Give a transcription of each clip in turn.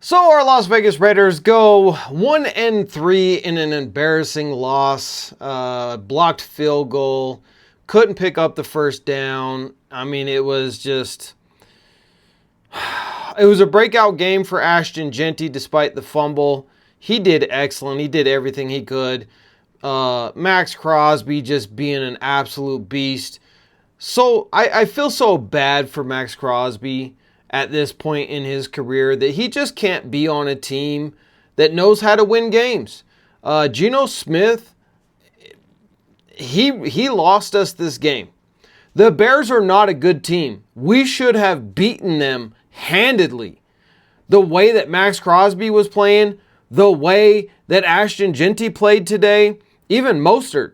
So our Las Vegas Raiders go 1-3 in an embarrassing loss. Blocked field goal, couldn't pick up the first down. I mean, it was a breakout game for Ashton Jeanty despite the fumble. He did excellent. He did everything he could. Maxx Crosby just being an absolute beast. So I feel so bad for Maxx Crosby at this point in his career that he just can't be on a team that knows how to win games. Geno Smith, he lost us this game. The Bears are not a good team. We should have beaten them handedly. The way that Maxx Crosby was playing, the way that Ashton Jeanty played today, even Mostert.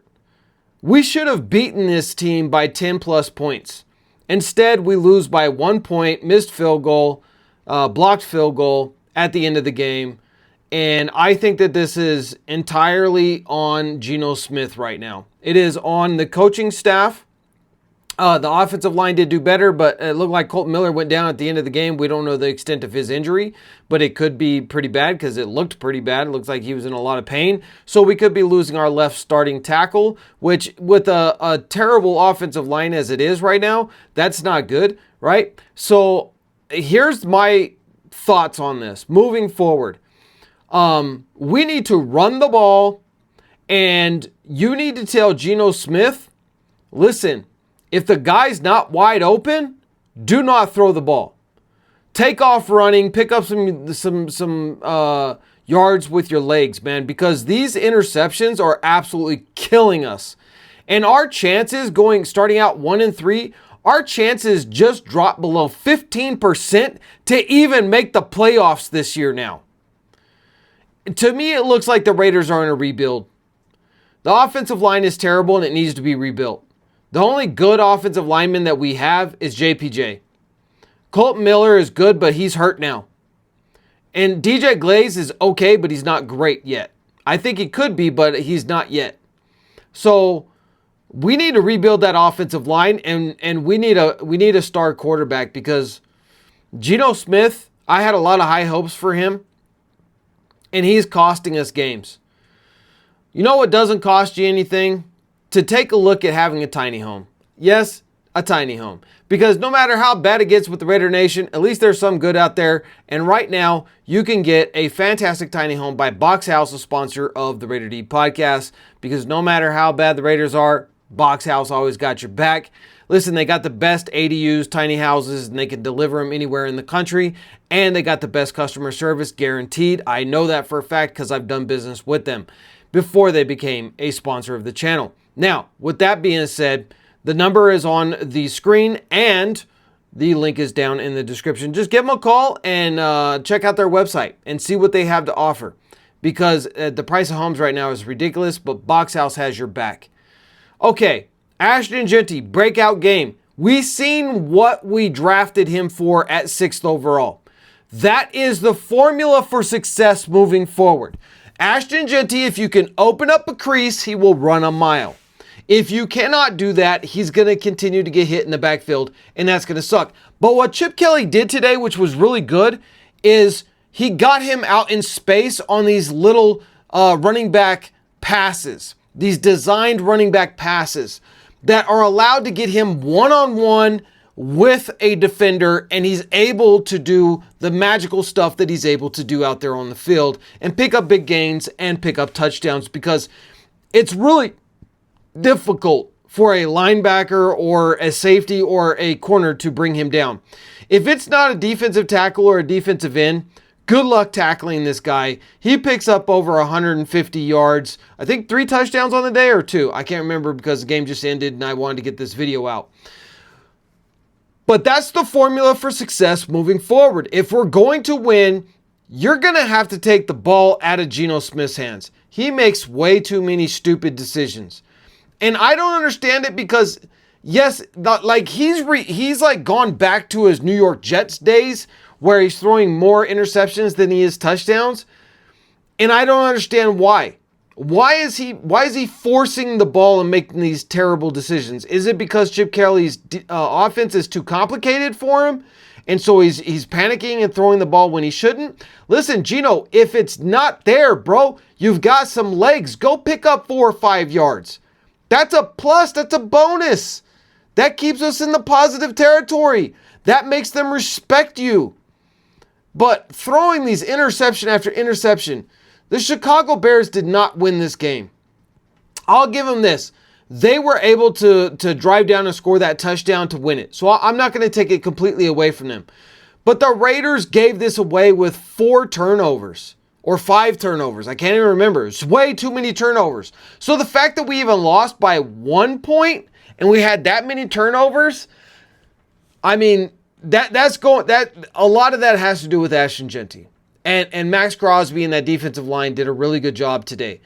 We should have beaten this team by 10 plus points. Instead, we lose by 1 point, missed field goal, blocked field goal at the end of the game. And I think that this is entirely on Geno Smith right now. It is on the coaching staff. The offensive line did do better, but it looked like Colton Miller went down at the end of the game. We don't know the extent of his injury, but it could be pretty bad because it looked pretty bad. It looks like he was in a lot of pain. So we could be losing our left starting tackle, which with a terrible offensive line as it is right now, that's not good, right? So here's my thoughts on this. Moving forward, we need to run the ball, and you need to tell Geno Smith, listen, if the guy's not wide open, do not throw the ball. Take off running, pick up some yards with your legs, man, because these interceptions are absolutely killing us. And our chances starting out 1-3, our chances just dropped below 15% to even make the playoffs this year now. To me, it looks like the Raiders are in a rebuild. The offensive line is terrible and it needs to be rebuilt. The only good offensive lineman that we have is JPJ. Colton Miller is good, but he's hurt now. And DJ Glaze is okay, but he's not great yet. I think he could be, but he's not yet. So we need to rebuild that offensive line, and we need a star quarterback because Geno Smith, I had a lot of high hopes for him, and he's costing us games. You know what doesn't cost you anything? To take a look at having a tiny home. Yes, a tiny home. Because no matter how bad it gets with the Raider Nation, at least there's some good out there. And right now, you can get a fantastic tiny home by Box House, a sponsor of the Raider D podcast. Because no matter how bad the Raiders are, Box House always got your back. Listen, they got the best ADUs, tiny houses, and they can deliver them anywhere in the country. And they got the best customer service guaranteed. I know that for a fact because I've done business with them before they became a sponsor of the channel. Now, with that being said, the number is on the screen and the link is down in the description. Just give them a call and check out their website and see what they have to offer. Because the price of homes right now is ridiculous, but Box House has your back. Okay, Ashton Jeanty, breakout game. We seen what we drafted him for at 6th overall. That is the formula for success moving forward. Ashton Jeanty, if you can open up a crease, he will run a mile. If you cannot do that, he's going to continue to get hit in the backfield, and that's going to suck. But what Chip Kelly did today, which was really good, is he got him out in space on these little running back passes, these designed running back passes that are allowed to get him one-on-one with a defender, and he's able to do the magical stuff that he's able to do out there on the field and pick up big gains and pick up touchdowns, because it's really difficult for a linebacker or a safety or a corner to bring him down. If it's not a defensive tackle or a defensive end, good luck tackling this guy. He picks up over 150 yards. I think 3 touchdowns on the day or 2. I can't remember because the game just ended and I wanted to get this video out. But that's the formula for success moving forward. If we're going to win, you're going to have to take the ball out of Geno Smith's hands. He makes way too many stupid decisions. And I don't understand it because, yes, he's like gone back to his New York Jets days where he's throwing more interceptions than he is touchdowns. And I don't understand why. Why is he forcing the ball and making these terrible decisions? Is it because Chip Kelly's offense is too complicated for him? And so he's panicking and throwing the ball when he shouldn't. Listen, Geno, if it's not there, bro, you've got some legs. Go pick up 4 or 5 yards. That's a plus. That's a bonus. That keeps us in the positive territory. That makes them respect you. But throwing these interception after interception, the Chicago Bears did not win this game. I'll give them this. They were able to drive down and score that touchdown to win it. So I'm not going to take it completely away from them. But the Raiders gave this away with 4 turnovers or 5 turnovers. I can't even remember. It's way too many turnovers. So the fact that we even lost by 1 point and we had that many turnovers, I mean, that's a lot of that has to do with Ashton Jeanty. And Maxx Crosby and that defensive line did a really good job today.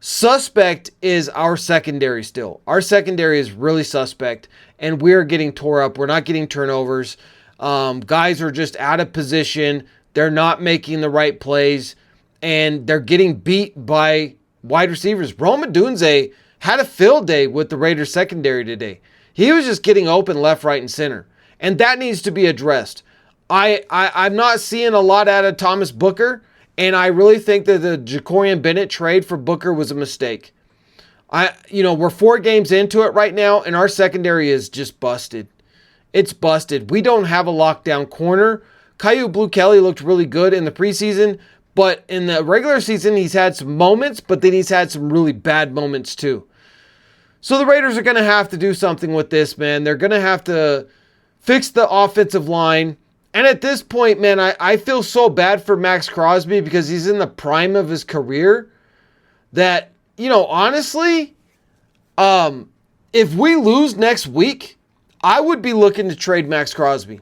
Suspect is our secondary still. Our secondary is really suspect, and we're getting tore up. We're not getting turnovers. Guys are just out of position. They're not making the right plays, and they're getting beat by wide receivers. Rome Odunze had a field day with the Raiders secondary today. He was just getting open left, right, and center, and that needs to be addressed. I'm not seeing a lot out of Thomas Booker. And I really think that the Jacorian Bennett trade for Booker was a mistake. We're 4 games into it right now, and our secondary is just busted. It's busted. We don't have a lockdown corner. Caillou Blue Kelly looked really good in the preseason, but in the regular season, he's had some moments, but then he's had some really bad moments too. So the Raiders are going to have to do something with this, man. They're going to have to fix the offensive line. And at this point, man, I feel so bad for Maxx Crosby because he's in the prime of his career that, honestly, if we lose next week, I would be looking to trade Maxx Crosby.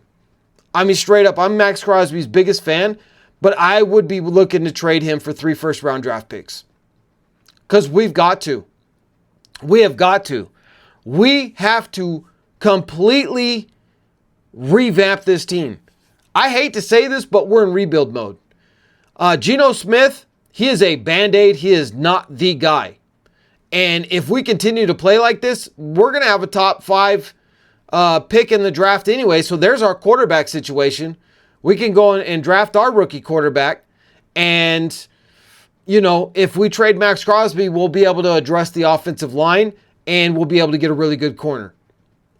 I mean, straight up, I'm Maxx Crosby's biggest fan, but I would be looking to trade him for 3 first-round draft picks because we've got to. We have got to. We have to completely revamp this team. I hate to say this, but we're in rebuild mode. Geno Smith, he is a Band-Aid. He is not the guy. And if we continue to play like this, we're going to have a top 5 pick in the draft anyway. So there's our quarterback situation. We can go and draft our rookie quarterback. And, if we trade Maxx Crosby, we'll be able to address the offensive line and we'll be able to get a really good corner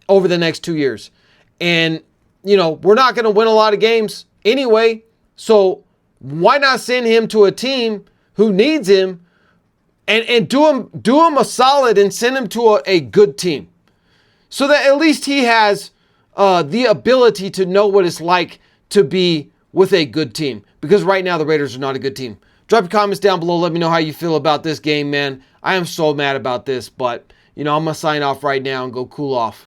over the next 2 years. And we're not going to win a lot of games anyway, so why not send him to a team who needs him and do him a solid and send him to a good team so that at least he has the ability to know what it's like to be with a good team, because right now the Raiders are not a good team. Drop your comments down below. Let me know how you feel about this game, man. I am so mad about this, but, I'm going to sign off right now and go cool off.